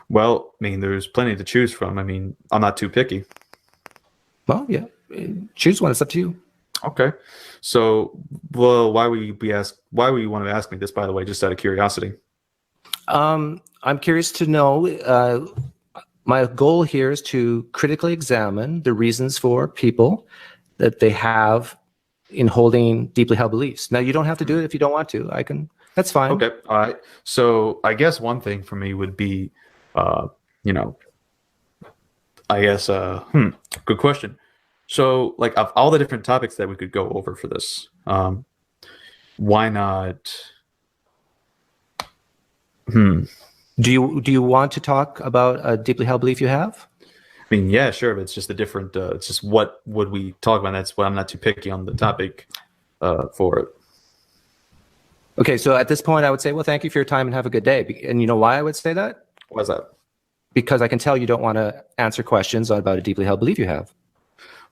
Well, I mean, there's plenty to choose from. I mean, I'm not too picky. Well, yeah. Choose one. It's up to you. Okay. So, well, why would you want to ask me this? By the way, just out of curiosity. I'm curious to know. My goal here is to critically examine the reasons for people that they have in holding deeply held beliefs. Now, you don't have to do it if you don't want to. That's fine. Okay. All right. So I guess one thing for me would be, good question. So like of all the different topics that we could go over for this, why not? Do you want to talk about a deeply held belief you have? I mean, yeah, sure. But it's just a different. It's just what would we talk about? That's why I'm not too picky on the topic for it. Okay, so at this point, I would say, well, thank you for your time and have a good day. And you know why I would say that? Why's that? Because I can tell you don't want to answer questions about a deeply held belief you have.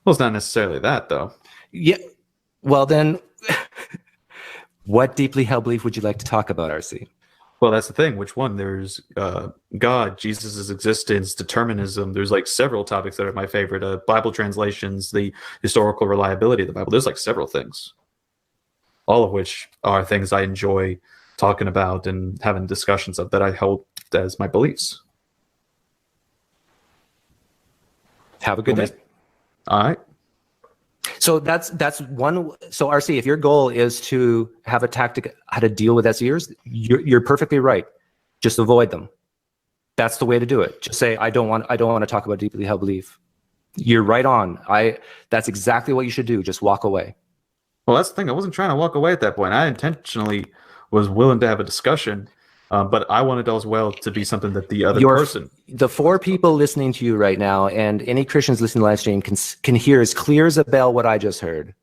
Well, it's not necessarily that, though. Yeah. Well, then, what deeply held belief would you like to talk about, RC? Well, that's the thing. Which one? There's God, Jesus' existence, determinism. There's like several topics that are my favorite. Bible translations, the historical reliability of the Bible. There's like several things, all of which are things I enjoy talking about and having discussions of that I hold as my beliefs. Have a good day. All right. So that's one. So RC, if your goal is to have a tactic how to deal with SEers, you're perfectly right. Just avoid them. That's the way to do it. Just say I don't want to talk about deeply held belief. You're right on. That's exactly what you should do. Just walk away. Well, that's the thing. I wasn't trying to walk away at that point. I intentionally was willing to have a discussion, but I wanted as well to be something that the other person. The 4 people listening to you right now, and any Christians listening to the live stream can hear as clear as a bell what I just heard.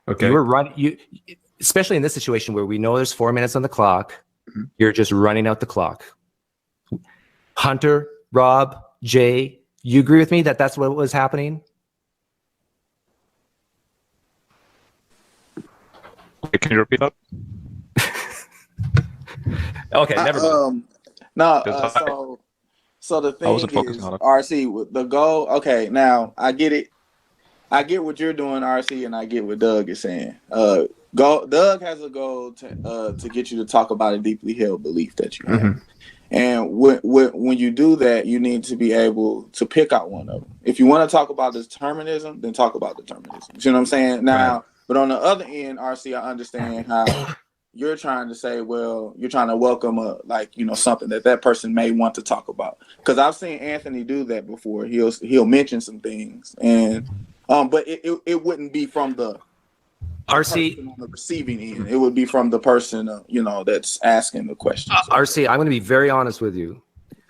Okay. You were running. Especially in this situation where we know there's 4 minutes on the clock. Mm-hmm. You're just running out the clock. Hunter, Rob, Jay, you agree with me that that's what was happening? Can you repeat that? Okay, never mind. So the thing is, RC, with the goal. Okay, now I get it. I get what you're doing, RC, and I get what Doug is saying. Doug has a goal to get you to talk about a deeply held belief that you have. Mm-hmm. And when you do that, you need to be able to pick out one of them. If you want to talk about determinism, then talk about determinism. You see what I'm saying? Now, right. But on the other end, RC, I understand how you're trying to say, well, you're trying to welcome something that person may want to talk about. Because I've seen Anthony do that before. He'll mention some things, and but it wouldn't be from the RC on the receiving end. It would be from the person that's asking the question. RC, I'm going to be very honest with you.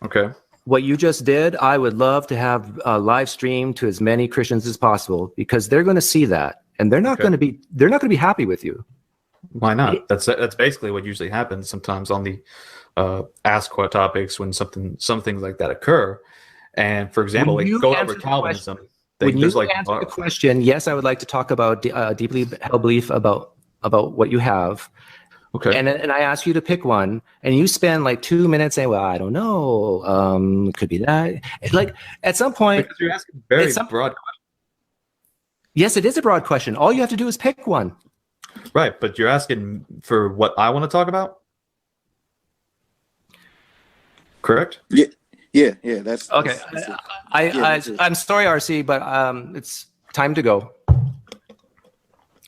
Okay. What you just did, I would love to have a live stream to as many Christians as possible, because they're going to see that. and they're not Okay. going to be happy with you. Why not? That's basically what usually happens sometimes on the Ask What topics when some things like that occur. And for example, When like you going answer over the Calvinism, When you there's like answer the question, yes, I would like to talk about deeply held belief about what you have. okay. And I ask you to pick one, and you spend like 2 minutes saying, "Well, I don't know. It could be that." It's like at some point, Because you're asking very it's some- broad questions. yes, it is a broad question. All you have to do is pick one. Right, but you're asking for what I want to talk about? Correct? Yeah, that's Okay. that's it. I'm sorry, RC, but it's time to go.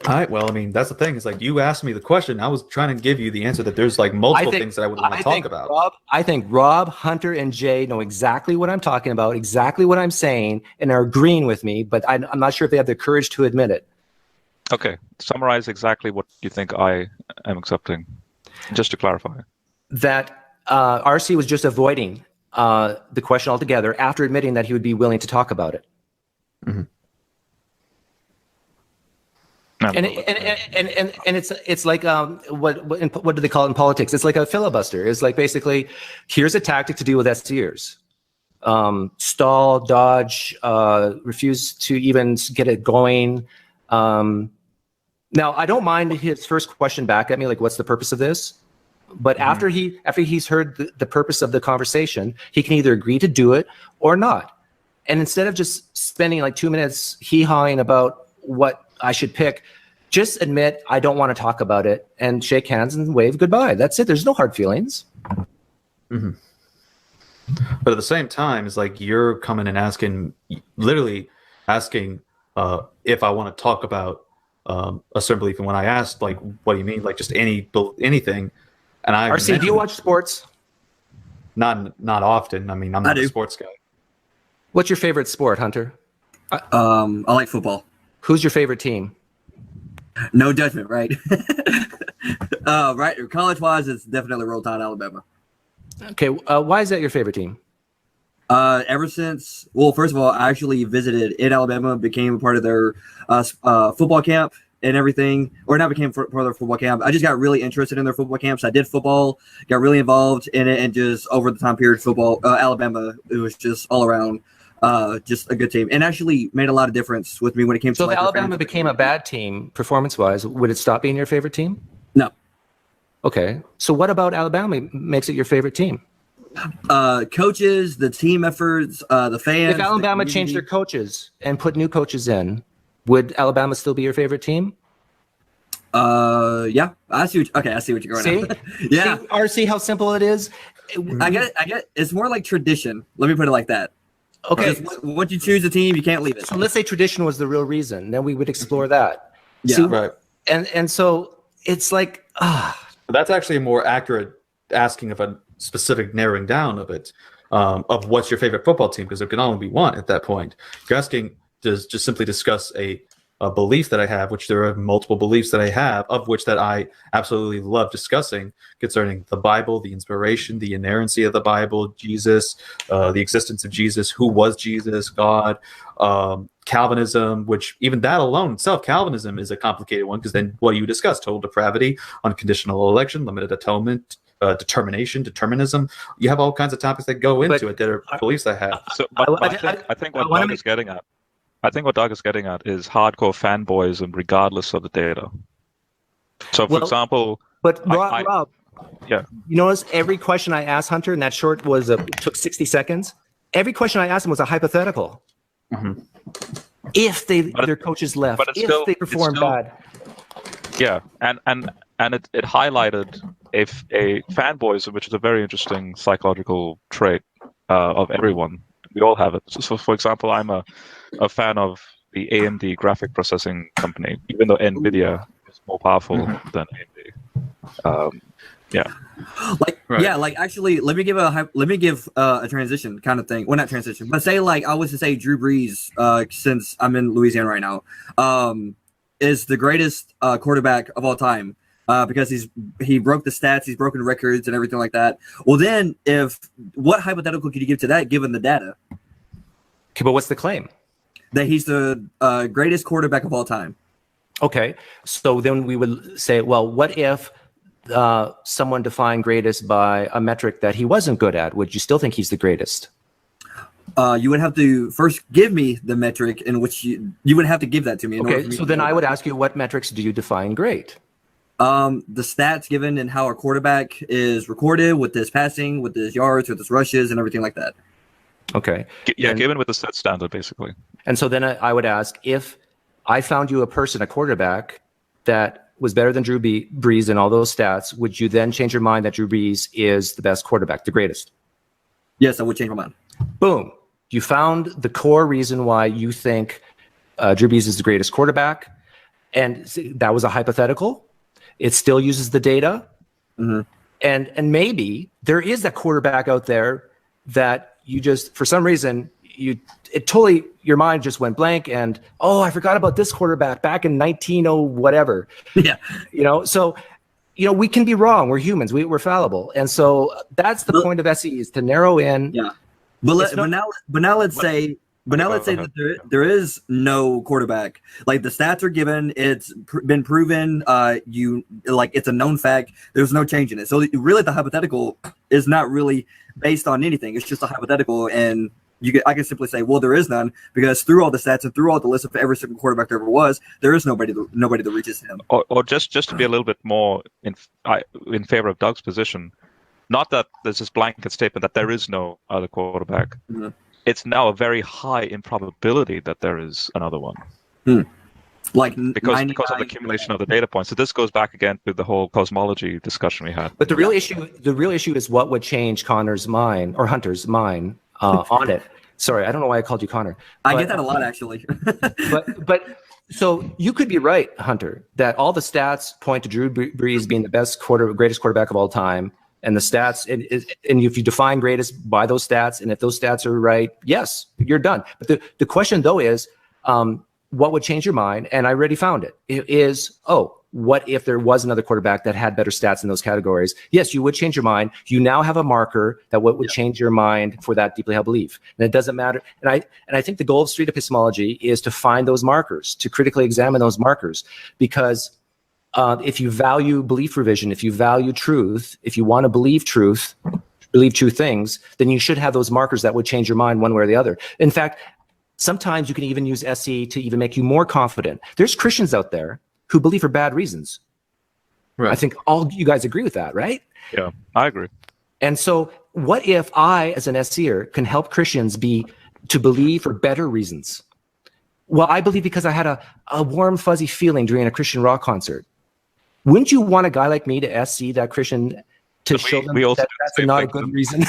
All right, well, I mean, that's the thing. It's like you asked me the question. I was trying to give you the answer that there's like multiple things that I would want to talk about. I think Rob, Hunter, and Jay know exactly what I'm talking about, exactly what I'm saying, and are agreeing with me, but I'm not sure if they have the courage to admit it. Okay, summarize exactly what you think I am accepting, just to clarify. That RC was just avoiding the question altogether after admitting that he would be willing to talk about it. Mhm. And it's like what do they call it in politics? It's like a filibuster. It's like basically, here's a tactic to deal with SCers. Stall, dodge, refuse to even get it going. Now, I don't mind his first question back at me, like, what's the purpose of this? But after he's heard the purpose of the conversation, he can either agree to do it or not. And instead of just spending like 2 minutes hee-hawing about what I should pick, just admit I don't want to talk about it and shake hands and wave goodbye. That's it. There's no hard feelings. Mm-hmm. But at the same time, it's like you're coming and literally asking if I want to talk about a certain belief. And when I asked, like, what do you mean? Like just anything. And I RC, do you watch sports? Not often. I mean, I'm not a sports guy. What's your favorite sport, Hunter? I like football. Who's your favorite team? No judgment, right? Right. College-wise, it's definitely Roll Tide, Alabama. Okay, why is that your favorite team? Ever since, well, first of all, I actually visited in Alabama, became a part of their football camp and everything, or not became part of their football camp. I just got really interested in their football camps. I did football, got really involved in it, and just over the time period, football, Alabama, it was just all around. Just a good team, and actually made a lot of difference with me when it came to. So if Alabama became a bad team, performance-wise, would it stop being your favorite team? No. Okay. So what about Alabama makes it your favorite team? Coaches, the team efforts, the fans. If Alabama changed their coaches and put new coaches in, would Alabama still be your favorite team? Yeah. I see what you're going at. Yeah. See, RC, how simple it is. I get it. It's more like tradition. Let me put it like that. Okay. Once you choose a team, you can't leave it. So let's say tradition was the real reason. Then we would explore that. Yeah. See, Right. And so it's like, That's actually a more accurate asking of a specific narrowing down of it, of what's your favorite football team, because there can only be one at that point. You're asking to just simply discuss a belief that I have, which there are multiple beliefs that I have, of which that I absolutely love discussing concerning the Bible, the inspiration, the inerrancy of the Bible, Jesus, the existence of Jesus, who was Jesus, God, Calvinism, which even that alone itself, Calvinism is a complicated one, because then what do you discuss? Total depravity, unconditional election, limited atonement, determinism. You have all kinds of topics that go into it that are beliefs I have. So, I think what Doug is getting at. I think what Doug is getting at is hardcore fanboyism, regardless of the data. So, for example, but Rob, yeah, you notice every question I asked Hunter, and that short was took 60 seconds. Every question I asked him was a hypothetical. Mm-hmm. If their coaches left, if they performed bad. Yeah, and it highlighted a fanboyism, which is a very interesting psychological trait of everyone. We all have it. So, for example, I'm a fan of the AMD graphic processing company, even though NVIDIA is more powerful than AMD. Actually, let me give a transition kind of thing. Well, not transition, but say like I was to say Drew Brees, since I'm in Louisiana right now, is the greatest quarterback of all time. Because he broke the stats, he's broken records and everything like that. Well, then, what hypothetical could you give to that, given the data? Okay, but what's the claim? That he's the greatest quarterback of all time. Okay, so then we would say, well, what if someone defined greatest by a metric that he wasn't good at? Would you still think he's the greatest? You would have to first give me the metric in which you would have to give that to me. Okay, so then I would ask you, what metrics do you define great? The stats given and how our quarterback is recorded with his passing, with his yards, with his rushes, and everything like that. Okay. Yeah, given with the set standard, basically. And so then I would ask, if I found you a quarterback, that was better than Drew Brees in all those stats, would you then change your mind that Drew Brees is the best quarterback, the greatest? Yes, I would change my mind. Boom. You found the core reason why you think Drew Brees is the greatest quarterback. And that was a hypothetical. It still uses the data. Mm-hmm. And maybe there is that quarterback out there that you just, for some reason, your mind just went blank, and I forgot about this quarterback back in 1900 whatever. Yeah. So we can be wrong. We're humans. We're fallible. And so that's the point of SE, is to narrow in. Yeah. But now let's say that there is no quarterback. Like, the stats are given, it's been proven, it's a known fact. There's no change in it. So really, the hypothetical is not really based on anything. It's just a hypothetical, and I can simply say, well, there is none, because through all the stats and through all the list of every single quarterback there ever was, there is nobody that reaches him. Or just to be a little bit more in favor of Doug's position, not that there's this blanket statement that there is no other quarterback. Mm-hmm. It's now a very high improbability that there is another one. Like, because of the accumulation of the data points. So this goes back again to the whole cosmology discussion we had. But the real issue is what would change Connor's mind, or Hunter's mind, on it. Sorry, I don't know why I called you Connor. I get that a lot, actually. but so you could be right, Hunter, that all the stats point to Drew Brees being the greatest quarterback of all time. And the stats, and if you define greatest by those stats, and if those stats are right, yes, you're done. But the question, though, is what would change your mind? And I already found it. It is, what if there was another quarterback that had better stats in those categories? Yes, you would change your mind. You now have a marker that what would change your mind for that deeply held belief. And it doesn't matter. And I think the goal of street epistemology is to find those markers, to critically examine those markers, because if you value belief revision, if you value truth, if you want to believe true things, then you should have those markers that would change your mind one way or the other. In fact, sometimes you can even use SE to even make you more confident. There's Christians out there who believe for bad reasons. Right. I think all you guys agree with that, right? Yeah, I agree. And so what if I, as an SEer, can help Christians to believe for better reasons? Well, I believe because I had a warm, fuzzy feeling during a Christian rock concert. Wouldn't you want a guy like me to SC that Christian to show them that that's not a good reason?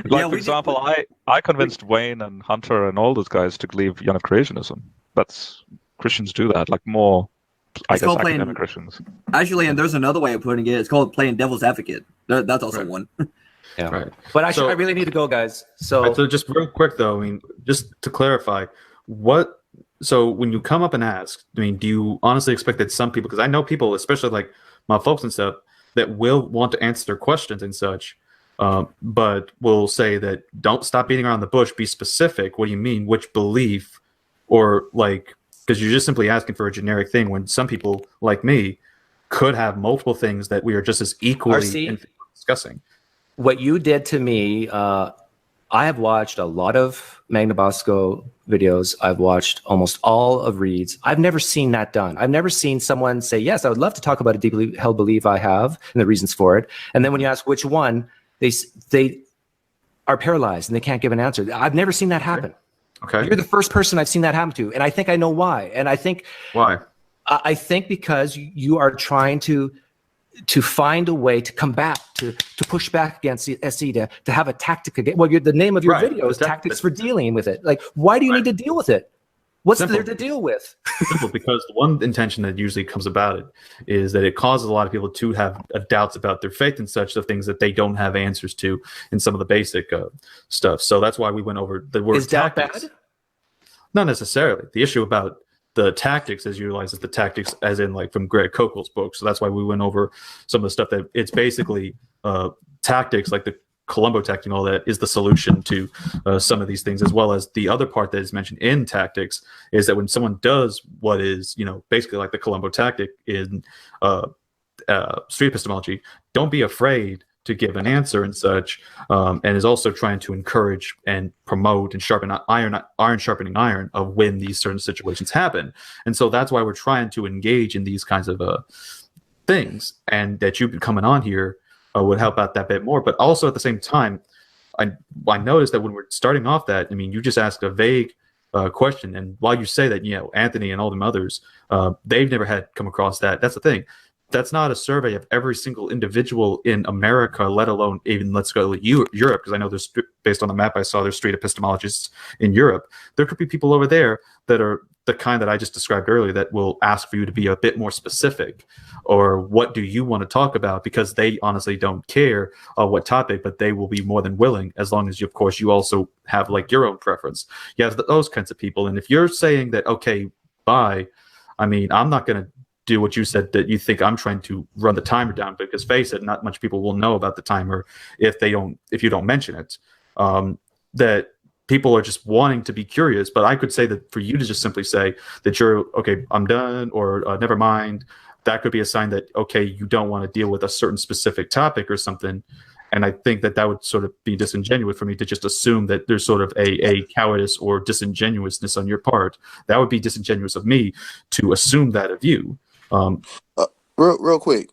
For example, I convinced Wayne and Hunter and all those guys to believe Young Creationism. Christians do that, more, I guess, academic Christians. Actually, and there's another way of putting it. It's called playing devil's advocate. That's also one. Yeah, right. But I really need to go, guys. So just real quick, though, just to clarify, so when you come up and ask, do you honestly expect that some people, because I know people, especially my folks and stuff, that will want to answer their questions and such, but will say that don't stop beating around the bush, be specific. What do you mean? Which belief? Or because you're just simply asking for a generic thing, when some people like me could have multiple things that we are just as equally discussing. What you did to me, I have watched a lot of Magna Bosco videos. I've watched almost all of Reed's. I've never seen that done. I've never seen someone say, yes, I would love to talk about a deeply held belief I have and the reasons for it. And then when you ask which one, they are paralyzed and they can't give an answer. I've never seen that happen. Okay. You're the first person I've seen that happen to. And I think I know why. And I think why? I think because you are trying to find a way to combat, to push back against the SE, to have a tactic again. Well, the name of your video is Tactics for Dealing with It. Why do you need to deal with it? What's there to deal with? Simple, because the one intention that usually comes about it is that it causes a lot of people to have doubts about their faith and such, the things that they don't have answers to in some of the basic stuff. So that's why we went over the word tactics. Doubt bad? Not necessarily. The issue about the tactics is utilized as the tactics as in from Greg Kokel's book. So that's why we went over some of the stuff that it's basically tactics, like the Columbo tactic and all that is the solution to some of these things, as well as the other part that is mentioned in tactics is that when someone does what is, basically like the Columbo tactic in street epistemology, don't be afraid to give an answer and such, and is also trying to encourage and promote and sharpen iron sharpening iron of when these certain situations happen. And so that's why we're trying to engage in these kinds of things, and that you coming on here would help out that bit more. But also at the same time, I noticed that when we're starting off that, you just asked a vague question, and while you say that, Anthony and all them others, they've never come across that. That's the thing. That's not a survey of every single individual in America, let alone even let's go to Europe, because I know there's, based on the map I saw, there's street epistemologists in Europe. There could be people over there that are the kind that I just described earlier that will ask for you to be a bit more specific, or what do you want to talk about, because they honestly don't care what topic, but they will be more than willing, as long as you, of course, you also have like your own preference. You have those kinds of people. And if you're saying that, okay, bye, I'm not going to do what you said, that you think I'm trying to run the timer down, because face it, not much people will know about the timer if you don't mention it. That people are just wanting to be curious. But I could say that for you to just simply say that you're okay, I'm done, or never mind, that could be a sign that, okay, you don't want to deal with a certain specific topic or something. And I think that would sort of be disingenuous for me to just assume that there's sort of a cowardice or disingenuousness on your part. That would be disingenuous of me to assume that of you. Real quick.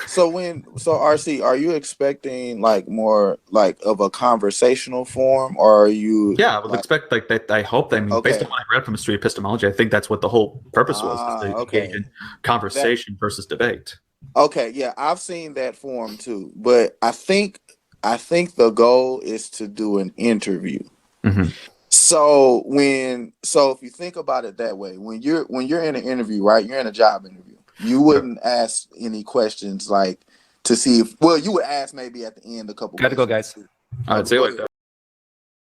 So RC, are you expecting like more like of a conversational form, or are you? Yeah, I would expect like that. I hope that. Based on what I read from street epistemology, I think that's what the whole purpose was: to engage in conversation versus debate. Okay, yeah, I've seen that form too, but I think the goal is to do an interview. Mm-hmm. So if you think about it that way, when you're in an interview, right? You're in a job interview. You wouldn't ask any questions like to see if, you would ask maybe at the end a couple. Gotta go, guys. All right, see you later.